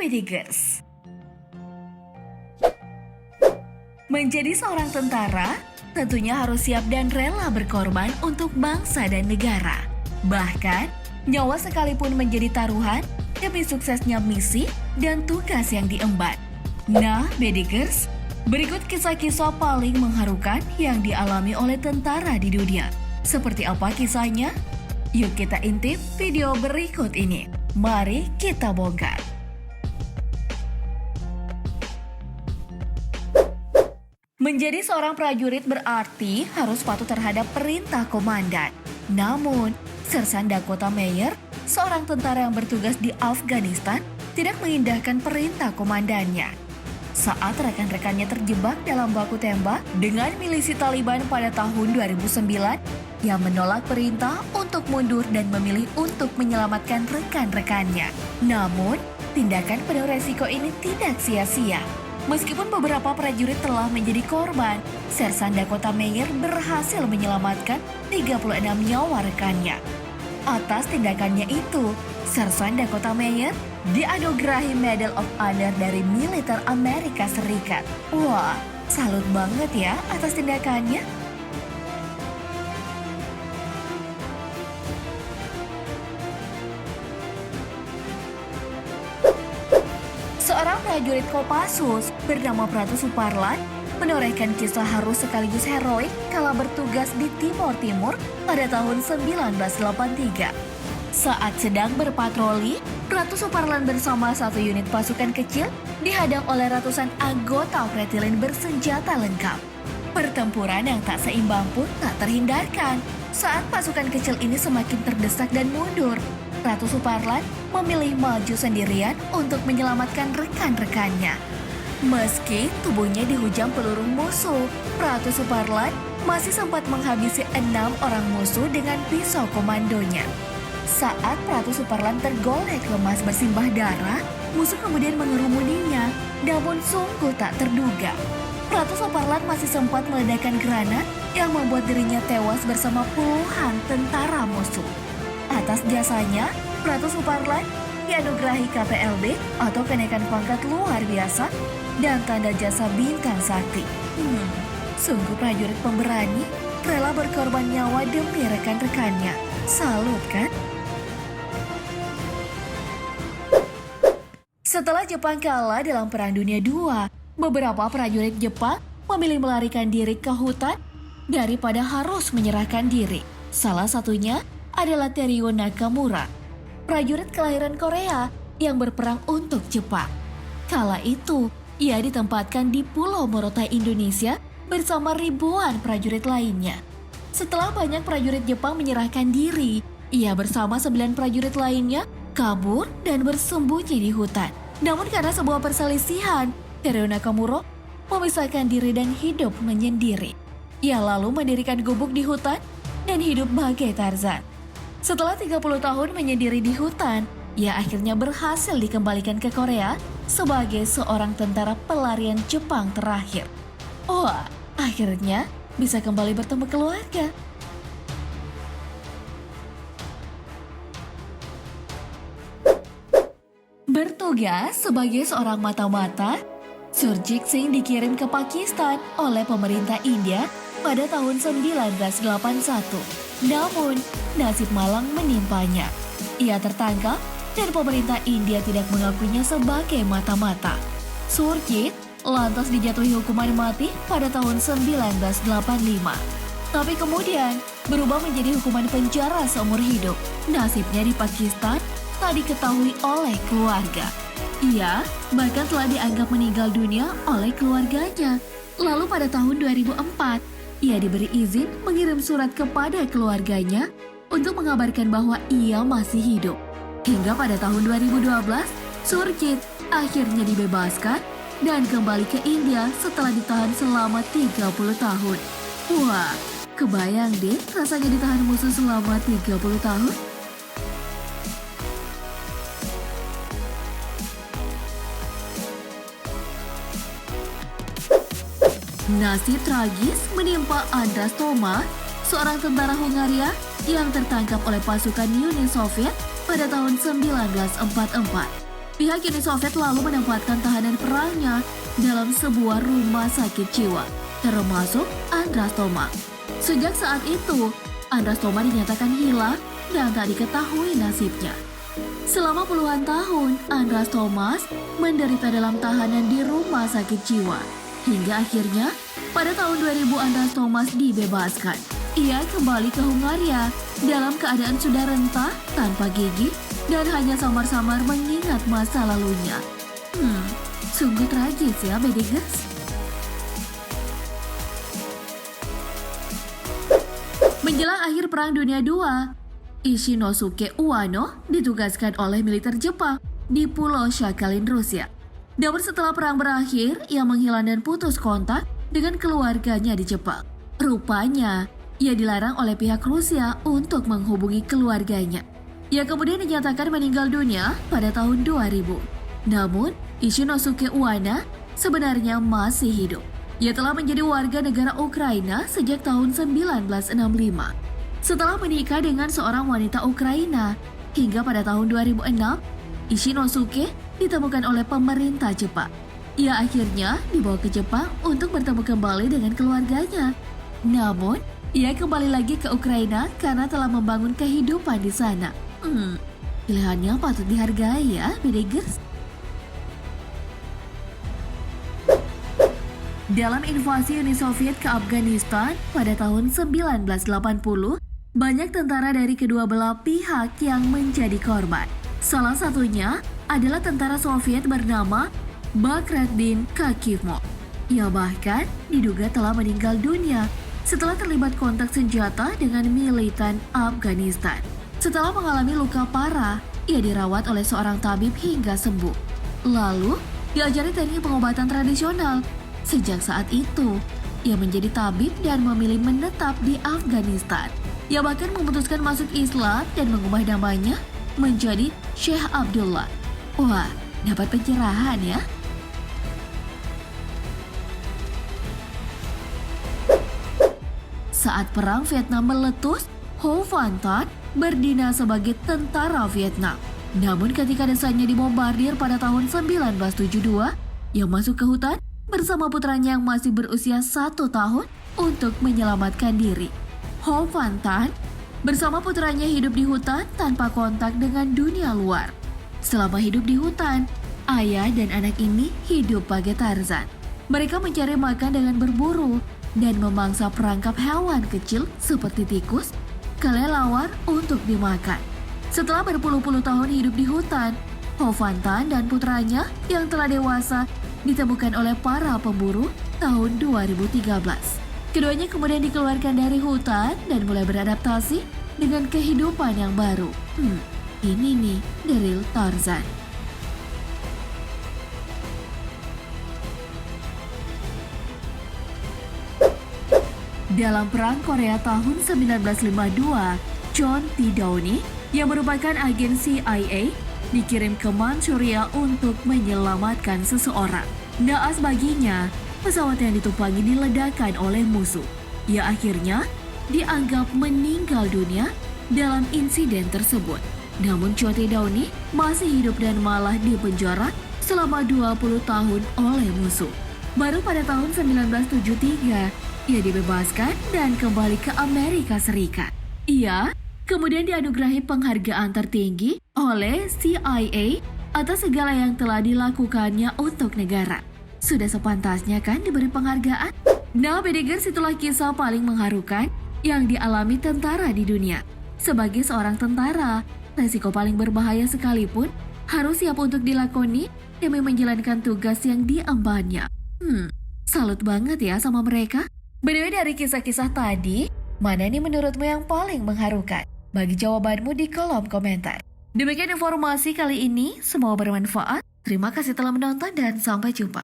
Medigers. Menjadi seorang tentara, tentunya harus siap dan rela berkorban untuk bangsa dan negara. Bahkan, nyawa sekalipun menjadi taruhan demi suksesnya misi dan tugas yang diemban. Nah, Medigers, berikut kisah-kisah paling mengharukan yang dialami oleh tentara di dunia. Seperti apa kisahnya? Yuk kita intip video berikut ini. Mari kita bongkar. Menjadi seorang prajurit berarti harus patuh terhadap perintah komandan. Namun, Sersan Dakota Meyer, seorang tentara yang bertugas di Afghanistan, tidak mengindahkan perintah komandannya. Saat rekan-rekannya terjebak dalam baku tembak dengan milisi Taliban pada tahun 2009, ia menolak perintah untuk mundur dan memilih untuk menyelamatkan rekan-rekannya. Namun, tindakan penuh resiko ini tidak sia-sia. Meskipun beberapa prajurit telah menjadi korban, Sersan Dakota Meyer berhasil menyelamatkan 36 nyawa rekannya. Atas tindakannya itu, Sersan Dakota Meyer dianugerahi Medal of Honor dari militer Amerika Serikat. Wah, salut banget ya atas tindakannya. Seorang prajurit Kopassus bernama Pratu Suparlan menorehkan kisah haru sekaligus heroik kala bertugas di Timor Timur pada tahun 1983. Saat sedang berpatroli, Pratu Suparlan bersama satu unit pasukan kecil dihadang oleh ratusan anggota Fretilin bersenjata lengkap. Pertempuran yang tak seimbang pun tak terhindarkan. Saat pasukan kecil ini semakin terdesak dan mundur, Pratu Suparlan memilih maju sendirian untuk menyelamatkan rekan-rekannya. Meski tubuhnya dihujam peluru musuh, Pratu Suparlan masih sempat menghabisi 6 orang musuh dengan pisau komandonya. Saat Pratu Suparlan tergolek lemas bersimbah darah, musuh kemudian mengerumuninya, namun sungguh tak terduga. Pratu Suparlan masih sempat meledakkan granat yang membuat dirinya tewas bersama puluhan tentara musuh. Atas jasanya, Pratu Suparlan dianugerahi KPLB atau kenaikan pangkat luar biasa dan tanda jasa bintang sakti. Sungguh prajurit pemberani, rela berkorban nyawa demi rekan-rekannya. Salut kan? Setelah Jepang kalah dalam Perang Dunia II, beberapa prajurit Jepang memilih melarikan diri ke hutan daripada harus menyerahkan diri. Salah satunya adalah Teruo Nakamura, prajurit kelahiran Korea yang berperang untuk Jepang. Kala itu, ia ditempatkan di Pulau Morotai, Indonesia bersama ribuan prajurit lainnya. Setelah banyak prajurit Jepang menyerahkan diri, ia bersama 9 prajurit lainnya kabur dan bersembunyi di hutan. Namun karena sebuah perselisihan, Teruo Nakamura memisahkan diri dan hidup menyendiri. Ia lalu mendirikan gubuk di hutan dan hidup bagai Tarzan. Setelah 30 tahun menyendiri di hutan, ia akhirnya berhasil dikembalikan ke Korea sebagai seorang tentara pelarian Jepang terakhir. Wah, akhirnya bisa kembali bertemu keluarga. Bertugas sebagai seorang mata-mata, Surjit Singh dikirim ke Pakistan oleh pemerintah India pada tahun 1981. Namun, nasib malang menimpanya. Ia tertangkap dan pemerintah India tidak mengakuinya sebagai mata-mata. Surjit lantas dijatuhi hukuman mati pada tahun 1985. Tapi kemudian berubah menjadi hukuman penjara seumur hidup. Nasibnya di Pakistan tak diketahui oleh keluarga. Ia bahkan telah dianggap meninggal dunia oleh keluarganya. Lalu pada tahun 2004, ia diberi izin mengirim surat kepada keluarganya untuk mengabarkan bahwa ia masih hidup. Hingga pada tahun 2012, Surjit akhirnya dibebaskan dan kembali ke India setelah ditahan selama 30 tahun. Wah, kebayang deh rasanya ditahan musuh selama 30 tahun? Nasib tragis menimpa Andras Toma, seorang tentara Hungaria yang tertangkap oleh pasukan Uni Soviet pada tahun 1944. Pihak Uni Soviet lalu menempatkan tahanan perangnya dalam sebuah rumah sakit jiwa, termasuk Andras Toma. Sejak saat itu, Andras Toma dinyatakan hilang dan tak diketahui nasibnya. Selama puluhan tahun, Andras Thomas menderita dalam tahanan di rumah sakit jiwa. Hingga akhirnya, pada tahun 2000 Andras Thomas dibebaskan. Ia kembali ke Hungaria dalam keadaan sudah rentah, tanpa gigi, dan hanya samar-samar mengingat masa lalunya. Sungguh tragis ya, Bedigers. Menjelang akhir Perang Dunia II, Ishinosuke Uwano ditugaskan oleh militer Jepang di Pulau Sakhalin, Rusia. Namun setelah perang berakhir, ia menghilang dan putus kontak dengan keluarganya di Jepang. Rupanya, ia dilarang oleh pihak Rusia untuk menghubungi keluarganya. Ia kemudian dinyatakan meninggal dunia pada tahun 2000. Namun, Ishinosuke Uwano sebenarnya masih hidup. Ia telah menjadi warga negara Ukraina sejak tahun 1965. Setelah menikah dengan seorang wanita Ukraina, hingga pada tahun 2006, Ishinosuke ditemukan oleh pemerintah Jepang. Ia akhirnya dibawa ke Jepang untuk bertemu kembali dengan keluarganya. Namun, ia kembali lagi ke Ukraina karena telah membangun kehidupan di sana. Pilihannya patut dihargai ya, Bedigers. Dalam invasi Uni Soviet ke Afghanistan pada tahun 1980, banyak tentara dari kedua belah pihak yang menjadi korban. Salah satunya adalah tentara Soviet bernama Bagratdin Kakimov. Ia bahkan diduga telah meninggal dunia setelah terlibat kontak senjata dengan militan Afghanistan. Setelah mengalami luka parah, ia dirawat oleh seorang tabib hingga sembuh. Lalu, diajari teknik pengobatan tradisional. Sejak saat itu, ia menjadi tabib dan memilih menetap di Afghanistan. Ia bahkan memutuskan masuk Islam dan mengubah namanya menjadi Syekh Abdullah. Wah, dapat pencerahan ya. Saat Perang Vietnam meletus, Ho Van Tan berdinas sebagai tentara Vietnam. Namun ketika desanya dibombardir pada tahun 1972, ia masuk ke hutan bersama putranya yang masih berusia 1 tahun untuk menyelamatkan diri. Ho Van Tan bersama putranya hidup di hutan tanpa kontak dengan dunia luar. Selama hidup di hutan, ayah dan anak ini hidup bagai Tarzan. Mereka mencari makan dengan berburu dan memangsa perangkap hewan kecil seperti tikus, kelelawar untuk dimakan. Setelah berpuluh-puluh tahun hidup di hutan, Ho Van Tan dan putranya yang telah dewasa ditemukan oleh para pemburu tahun 2013. Keduanya kemudian dikeluarkan dari hutan dan mulai beradaptasi dengan kehidupan yang baru. Ini nih, the real Tarzan. Dalam Perang Korea tahun 1952, John T. Downey yang merupakan agen CIA dikirim ke Manchuria untuk menyelamatkan seseorang. Naas baginya, pesawat yang ditumpangi diledakkan oleh musuh. Ia akhirnya dianggap meninggal dunia dalam insiden tersebut. Namun John T. Downey masih hidup dan malah dipenjara selama 20 tahun oleh musuh. Baru pada tahun 1973, ia dibebaskan dan kembali ke Amerika Serikat. Ia kemudian dianugerahi penghargaan tertinggi oleh CIA atas segala yang telah dilakukannya untuk negara. Sudah sepantasnya kan diberi penghargaan? Nah, Bedigers, itulah kisah paling mengharukan yang dialami tentara di dunia. Sebagai seorang tentara, resiko paling berbahaya sekalipun harus siap untuk dilakoni demi menjalankan tugas yang diembannya. Salut banget ya sama mereka. By the way, dari kisah-kisah tadi, mana nih menurutmu yang paling mengharukan? Bagi jawabanmu di kolom komentar. Demikian informasi kali ini, semoga bermanfaat. Terima kasih telah menonton dan sampai jumpa.